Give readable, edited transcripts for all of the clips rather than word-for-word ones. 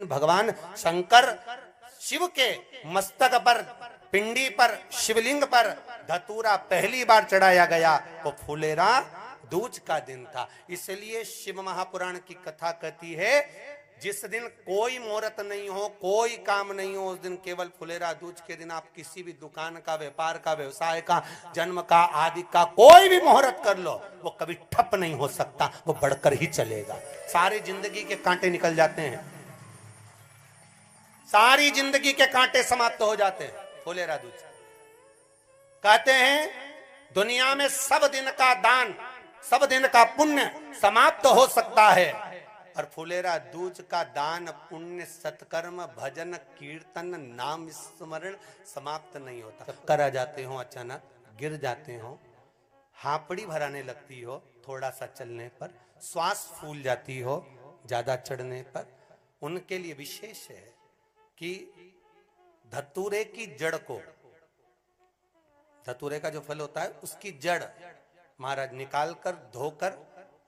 भगवान शंकर शिव के मस्तक पर, पिंडी पर, शिवलिंग पर धतूरा पहली बार चढ़ाया गया वो फुलेरा दूज का दिन था। इसलिए शिव महापुराण की कथा कहती है जिस दिन कोई मुहूर्त नहीं हो, कोई काम नहीं हो, उस दिन केवल फुलेरा दूज के दिन आप किसी भी दुकान का, व्यापार का, व्यवसाय का, जन्म का, आदि का कोई भी मुहूर्त कर लो, वो कभी ठप नहीं हो सकता, वो बढ़कर ही चलेगा। सारी जिंदगी के कांटे निकल जाते हैं, सारी जिंदगी के कांटे समाप्त हो जाते हैं फुलेरा दूज। कहते हैं दुनिया में सब दिन का दान, सब दिन का पुण्य समाप्त हो सकता है, और फुलेरा दूज का दान, पुण्य, सत्कर्म, भजन, कीर्तन, नाम स्मरण समाप्त नहीं होता। चक्कर आ जाते हो, अचानक गिर जाते हो, हापड़ी भराने लगती हो थोड़ा सा चलने पर, श्वास फूल जाती हो ज्यादा चढ़ने पर, उनके लिए विशेष है कि धतूरे की जड़ को, धतूरे का जो फल होता है उसकी जड़ महाराज निकाल कर, धोकर,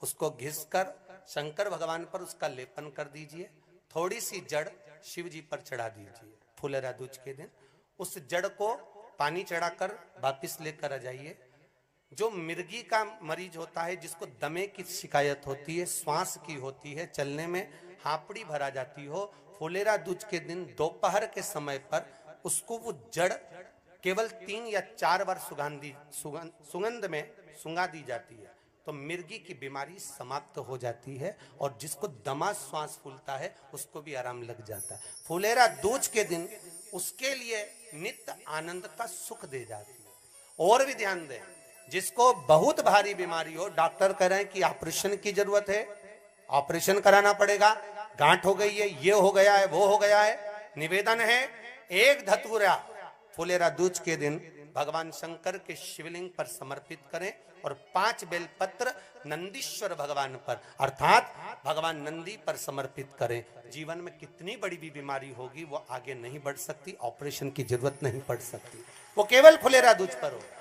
उसको घिसकर शंकर भगवान पर उसका लेपन कर दीजिए। थोड़ी सी जड़ शिव जी पर चढ़ा दीजिए फुलेरा दूज के दिन। उस जड़ को पानी चढ़ाकर वापिस लेकर आ जाइए। जो मिर्गी का मरीज होता है, जिसको दमे की शिकायत होती है, श्वास की होती है, चलने में हापड़ी भरा जाती हो, फुलेरा दूज के दिन दोपहर के समय पर उसको वो जड़ केवल 3 या 4 बार सुगंध में सुंगा दी जाती है, तो मिर्गी की बीमारी समाप्त हो जाती है, और जिसको दमा श्वास फूलता है उसको भी आराम लग जाता है। फुलेरा दूज के दिन उसके लिए नित्य आनंद का सुख दे जाती है। और भी ध्यान दें, जिसको बहुत भारी बीमारी हो, डॉक्टर कह रहे हैं कि ऑपरेशन की जरूरत है, ऑपरेशन कराना पड़ेगा, गांठ हो गई है, ये हो गया है, वो हो गया है, निवेदन है एक धतूरा फुलेरा दूज के दिन भगवान शंकर के शिवलिंग पर समर्पित करें, और 5 बेलपत्र नंदीश्वर भगवान पर अर्थात भगवान नंदी पर समर्पित करें। जीवन में कितनी बड़ी भी बीमारी होगी वो आगे नहीं बढ़ सकती, ऑपरेशन की जरूरत नहीं पड़ सकती, वो केवल फुलेरा दूज पर होगा।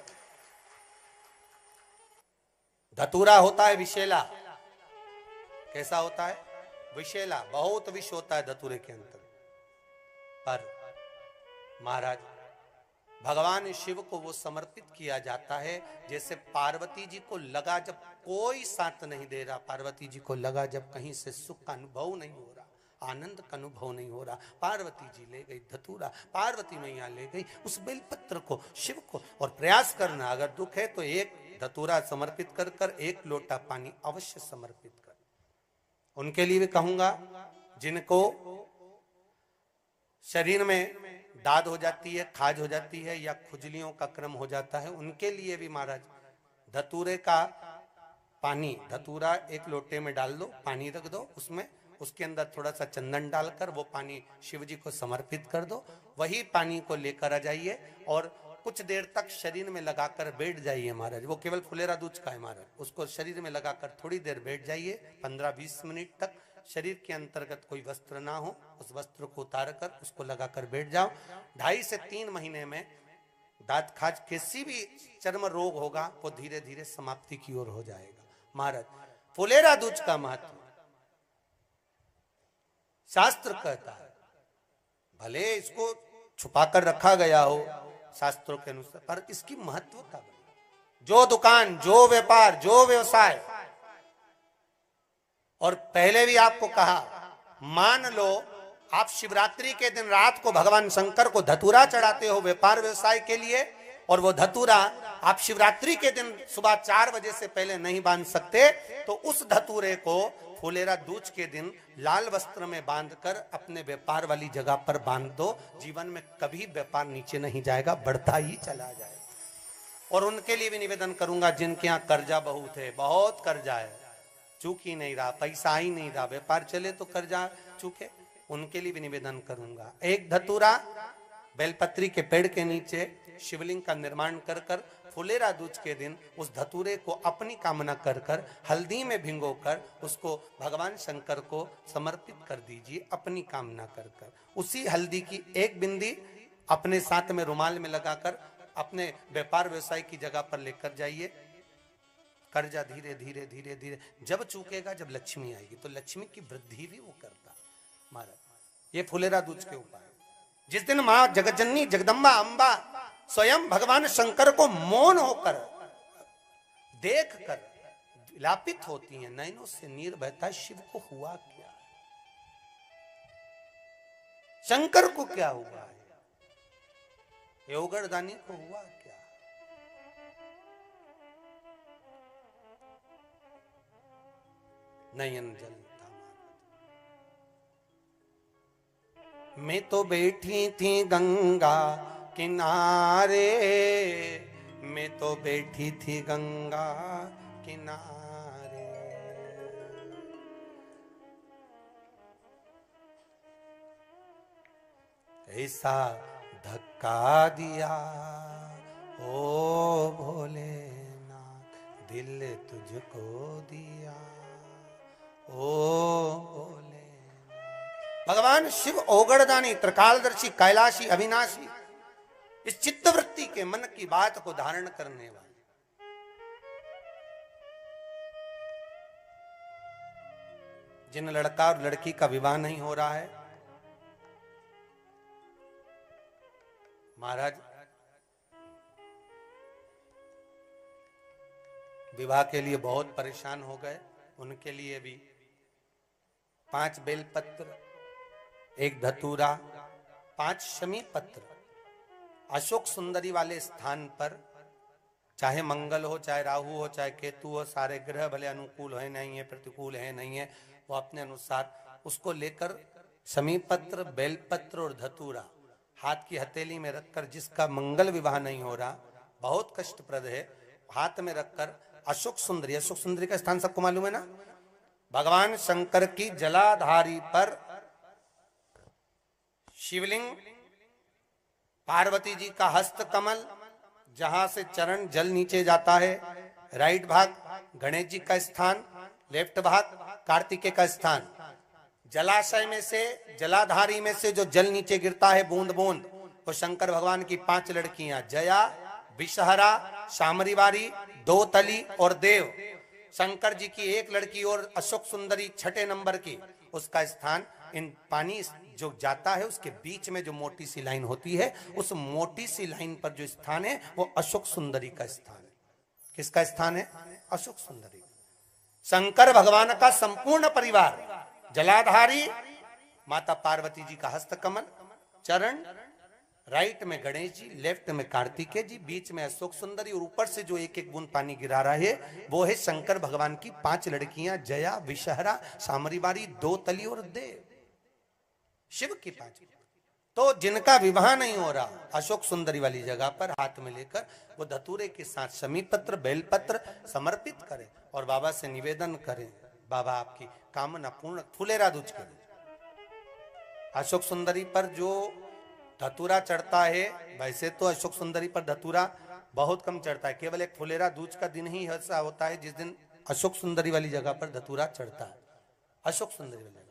धतूरा होता है विषैला। कैसा होता है? विषैला, बहुत विष होता है धतूरे के अंदर। पर महाराज भगवान शिव को वो समर्पित किया जाता है जैसे पार्वती जी को लगा, जब कोई साथ नहीं दे रहा, पार्वती जी को लगा जब कहीं से सुख का अनुभव नहीं हो रहा, आनंद का अनुभव नहीं हो रहा, पार्वती जी ले गई धतूरा, पार्वती मैया ले गई उस बेलपत्र को, शिव को। और प्रयास करना, अगर दुख है तो एक धतूरा समर्पित कर कर 1 लोटा पानी अवश्य समर्पित कर। उनके लिए भी कहूंगा जिनको शरीर में दाद हो जाती है, खाज हो जाती है, या खुजलियों का क्रम हो जाता है, उनके लिए भी महाराज धतूरे का पानी, धतूरा 1 लोटे में डाल दो, पानी रख दो उसमें, उसके अंदर थोड़ा सा चंदन डालकर वो पानी शिव जी को समर्पित कर दो। वही पानी को लेकर आ जाइए और कुछ देर तक शरीर में लगाकर बैठ जाइए महाराज। वो केवल फुलेरा दूज का है महाराज, उसको शरीर में लगाकर थोड़ी देर बैठ जाइए, 15-20 मिनट तक। शरीर के अंतर्गत कोई वस्त्र ना हो, उस वस्त्र को उतार कर उसको लगाकर बैठ जाओ। 2.5 से 3 महीने में दांत खाज, किसी भी चर्म रोग होगा वो धीरे धीरे समाप्ति की ओर हो जाएगा। महाराज फुलेरा दूज का महत्व शास्त्र कहता है, भले इसको छुपा कर रखा गया हो शास्त्रों के अनुसार, पर इसकी महत्वता, जो दुकान, जो व्यापार, जो व्यवसाय, और पहले भी आपको कहा, मान लो आप शिवरात्रि के दिन रात को भगवान शंकर को धतूरा चढ़ाते हो व्यापार व्यवसाय के लिए, और वो धतूरा आप शिवरात्रि के दिन सुबह 4 बजे से पहले नहीं बांध सकते, तो उस धतूरे को फुलेरा दूज के दिन लाल वस्त्र में बांधकर अपने व्यापार वाली जगह पर बांध दो। जीवन में कभी व्यापार नीचे नहीं जाएगा, बढ़ता ही चला जाएगा। और उनके लिए भी निवेदन करूंगा जिनके यहाँ कर्जा बहुत है, बहुत कर्जा है, चूक ही नहीं रहा, पैसा ही नहीं रहा, व्यापार चले तो कर्जा चूके, उनके लिए भी निवेदन करूंगा। एक धतूरा बेलपत्री के पेड़ के नीचे शिवलिंग का निर्माण कर कर फुलेरा दूज के दिन उस धतूरे को अपनी कामना कर कर हल्दी में भिंगोकर उसको भगवान शंकर को समर्पित कर दीजिए अपनी कामना कर कर। उसी हल्दी की 1 बिंदी अपने साथ में रुमाल में लगाकर अपने व्यापार व्यवसाय की जगह पर लेकर जाइए। कर्जा धीरे धीरे जब चूकेगा, जब लक्ष्मी आएगी, तो लक्ष्मी की वृद्धि भी वो करता। महाराज ये फुलेरा दूज के उपाय। जिस दिन मां जगतजननी जगदम्बा अंबा स्वयं भगवान शंकर को मौन होकर देख कर विलापित होती हैं, नैनों से नीर बहता है, शिव को हुआ क्या, शंकर को क्या हुआ है, योगरदानी को हुआ क्या। नयन जलता मैं तो बैठी थी गंगा किनारे, मैं तो बैठी थी गंगा किनारे, ऐसा धक्का दिया ओ भोलेनाथ, दिल तुझको दिया ओ भोले। भगवान शिव ओगड़दानी, त्रिकालदर्शी, कैलाशी, अविनाशी, इस चित्तवृत्ति के मन की बात को धारण करने वाले, जिन लड़का और लड़की का विवाह नहीं हो रहा है, महाराज विवाह के लिए बहुत परेशान हो गए, उनके लिए भी 5 बेलपत्र, 1 धतूरा, 5 शमी पत्र अशोक सुंदरी वाले स्थान पर, चाहे मंगल हो, चाहे राहु हो, चाहे केतु हो, सारे ग्रह भले अनुकूल है नहीं है, प्रतिकूल है नहीं है, वो अपने अनुसार उसको लेकर शमी पत्र, बेलपत्र और धतूरा हाथ की हथेली में रखकर, जिसका मंगल विवाह नहीं हो रहा, बहुत कष्टप्रद है, हाथ में रखकर अशोक सुंदरी, अशोक सुंदरी का स्थान सबको मालूम है ना, भगवान शंकर की जलाधारी पर शिवलिंग, पार्वती जी का हस्त कमल, जहां से चरण जल नीचे जाता है, राइट भाग गणेश जी का स्थान, लेफ्ट भाग कार्तिकेय का स्थान, जलाशय में से, जलाधारी में से जो जल नीचे गिरता है बूंद बूंद, वो शंकर भगवान की 5 लड़कियां, जया, विषहरा, शामरीवारी, दोतली और देव, शंकर जी की 1 लड़की और अशोक सुंदरी 6ठे नंबर की, उसका स्थान, इन पानी जो जाता है उसके बीच में जो मोटी सी लाइन होती है, उस मोटी सी लाइन पर जो स्थान है वो अशोक सुंदरी का स्थान है। किसका स्थान है? अशोक सुंदरी। शंकर भगवान का संपूर्ण परिवार, जलाधारी माता पार्वती जी का हस्तकमल, चरण, राइट में गणेश जी, लेफ्ट में कार्तिकेय जी, बीच में अशोक सुंदरी, और ऊपर से जो 1-1 बूंद पानी गिरा रहा है वो है शंकर भगवान की 5 लड़कियां, जया, विषहरा, सामरीवारी, दोतली और देव, शिव की 5। तो जिनका विवाह नहीं हो रहा, अशोक सुंदरी वाली जगह पर हाथ में लेकर वो धतूरे के साथ शमी पत्र, बेलपत्र समर्पित करें और बाबा से निवेदन करें, बाबा आपकी कामना पूर्ण। फुलेरा दूज के अशोक सुंदरी पर जो धतूरा चढ़ता है, वैसे तो अशोक सुंदरी पर धतूरा बहुत कम चढ़ता है, केवल एक फुलेरा दूज का दिन ही ऐसा होता है जिस दिन अशोक सुंदरी वाली जगह पर धतूरा चढ़ता है, अशोक सुंदरी वाली जगह।